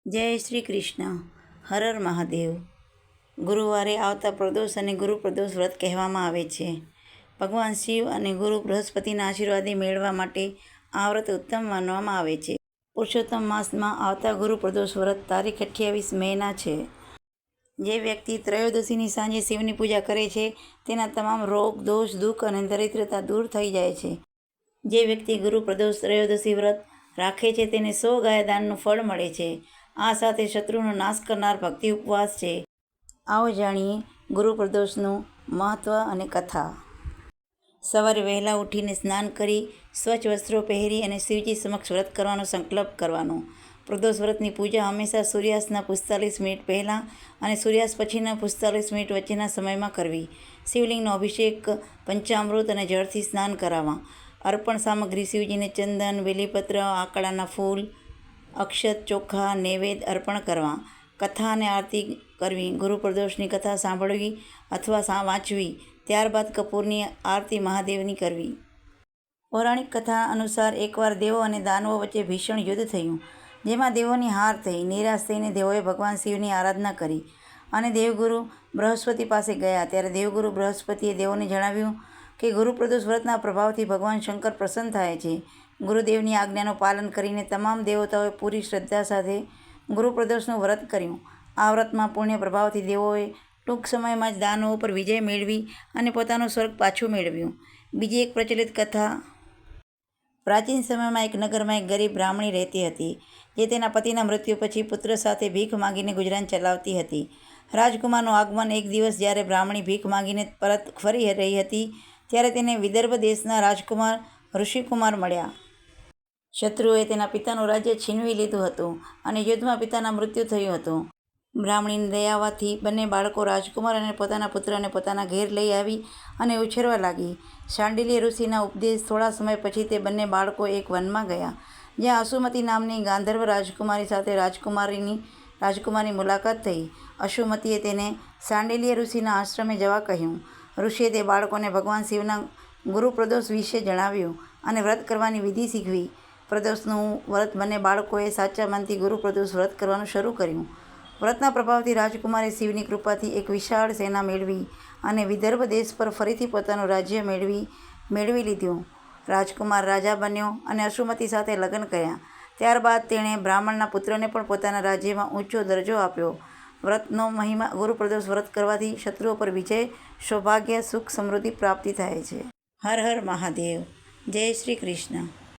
જય શ્રી કૃષ્ણ. હર હર મહાદેવ. ગુરુવારે આવતા પ્રદોષ અને ગુરુ પ્રદોષ વ્રત કહેવામાં આવે છે. ભગવાન શિવ અને ગુરુ બૃહસ્પતિના આશીર્વાદ મેળવવા માટે આ વ્રત ઉત્તમ માનવામાં આવે છે. પુરુષોત્તમ માસમાં આવતા ગુરુ પ્રદોષ વ્રત તારીખ 28 મેના છે. જે વ્યક્તિ ત્રયોદશીની સાંજે શિવની પૂજા કરે છે તેના તમામ રોગ, દોષ, દુઃખ અને દરિદ્રતા દૂર થઈ જાય છે. જે વ્યક્તિ ગુરુ પ્રદોષ ત્રયોદશી વ્રત રાખે છે તેને 100 ગાય દાનનું ફળ મળે છે. આ સાથે શત્રુનો નાશ કરનાર ભક્તિ ઉપવાસ છે. આવો જાણીએ ગુરુ પ્રદોષનું મહત્વ અને કથા. સવારે વહેલા ઉઠીને સ્નાન કરી સ્વચ્છ વસ્ત્રો પહેરી અને શિવજી સમક્ષ વ્રત કરવાનો સંકલ્પ કરવાનો. પ્રદોષ વ્રતની પૂજા હંમેશા સૂર્યાસ્તના 45 મિનિટ પહેલાં અને સૂર્યાસ્ત પછીના 45 મિનિટ વચ્ચેના સમયમાં કરવી. શિવલિંગનો અભિષેક પંચામૃત અને જળથી સ્નાન કરાવવા. અર્પણ સામગ્રી શિવજીને ચંદન, બેલીપત્ર, આકડાના ફૂલ, અક્ષત, ચોખા, નૈવેદ્ય અર્પણ કરવા. કથા અને આરતી કરવી. ગુરુ પ્રદોષની કથા સાંભળવી અથવા વાંચવી. ત્યારબાદ કપૂરની આરતી મહાદેવની કરવી. પૌરાણિક કથા અનુસાર એકવાર દેવો અને દાનવો વચ્ચે ભીષણ યુદ્ધ થયું, જેમાં દેવોની હાર થઈ. નિરાશ થઈને દેવોએ ભગવાન શિવની આરાધના કરી અને દેવગુરુ બૃહસ્પતિ પાસે ગયા. ત્યારે દેવગુરુ બૃહસ્પતિએ દેવોને જણાવ્યું કે ગુરુ પ્રદોષ વ્રતના પ્રભાવથી ભગવાન શંકર પ્રસન્ન થાય છે. ગુરુદેવની આજ્ઞાનું પાલન કરીને તમામ દેવતાઓએ પૂરી શ્રદ્ધા સાથે ગુરુ પ્રદોષનું વ્રત કર્યું. આ વ્રતમાં પુણ્ય પ્રભાવથી દેવોએ ટૂંક સમયમાં જ દાનવો પર વિજય મેળવી અને પોતાનું સ્વર્ગ પાછું મેળવ્યું. બીજી એક પ્રચલિત કથા. પ્રાચીન સમયમાં એક નગરમાં એક ગરીબ બ્રાહ્મણી રહેતી હતી, જે તેના પતિના મૃત્યુ પછી પુત્ર સાથે ભીખ માંગીને ગુજરાન ચલાવતી હતી. રાજકુમારનું આગમન. એક દિવસ જ્યારે બ્રાહ્મણી ભીખ માંગીને પરત ફરી રહી હતી, ત્યારે તેને વિદર્ભ દેશના રાજકુમાર ઋષિકુમાર મળ્યા. શત્રુઓએ તેના પિતાનું રાજ્ય છીનવી લીધું હતું અને યુદ્ધમાં પિતાના મૃત્યુ થયું હતું. બ્રાહ્મણીને દયા આવવાથી બંને બાળકો રાજકુમાર અને પોતાના પુત્રને પોતાના ઘેર લઈ આવી અને ઉછેરવા લાગી. શાંડિલ્ય ઋષિના ઉપદેશ થોડા સમય પછી તે બંને બાળકો એક વનમાં ગયા, જ્યાં અસુમતી નામની ગાંધર્વ રાજકુમારી સાથે રાજકુમારની મુલાકાત થઈ. અસુમતીએ તેને શાંડિલ્ય ઋષિના આશ્રમે જવા કહ્યું. ઋષિએ તે બાળકોને ભગવાન શિવના ગુરુ પ્રદોષ વિશે જણાવ્યું અને વ્રત કરવાની વિધિ શીખવી. પ્રદોષનું વ્રત બંને બાળકોએ સાચા મનથી ગુરુ પ્રદોષ વ્રત કરવાનું શરૂ કર્યું. વ્રતના પ્રભાવથી રાજકુમારે શિવની કૃપાથી એક વિશાળ સેના મેળવી અને વિદર્ભ દેશ પર ફરીથી પોતાનું રાજ્ય મેળવી લીધું. રાજકુમાર રાજા બન્યો અને અસુમતી સાથે લગ્ન કર્યા. ત્યારબાદ તેણે બ્રાહ્મણના પુત્રને પણ પોતાના રાજ્યમાં ઊંચો દરજ્જો આપ્યો. વ્રતનો મહિમા. ગુરુ પ્રદોષ વ્રત કરવાથી શત્રુઓ પર વિજય, સૌભાગ્ય, સુખ, સમૃદ્ધિ પ્રાપ્તિ થાય છે. હર હર મહાદેવ. જય શ્રી કૃષ્ણ.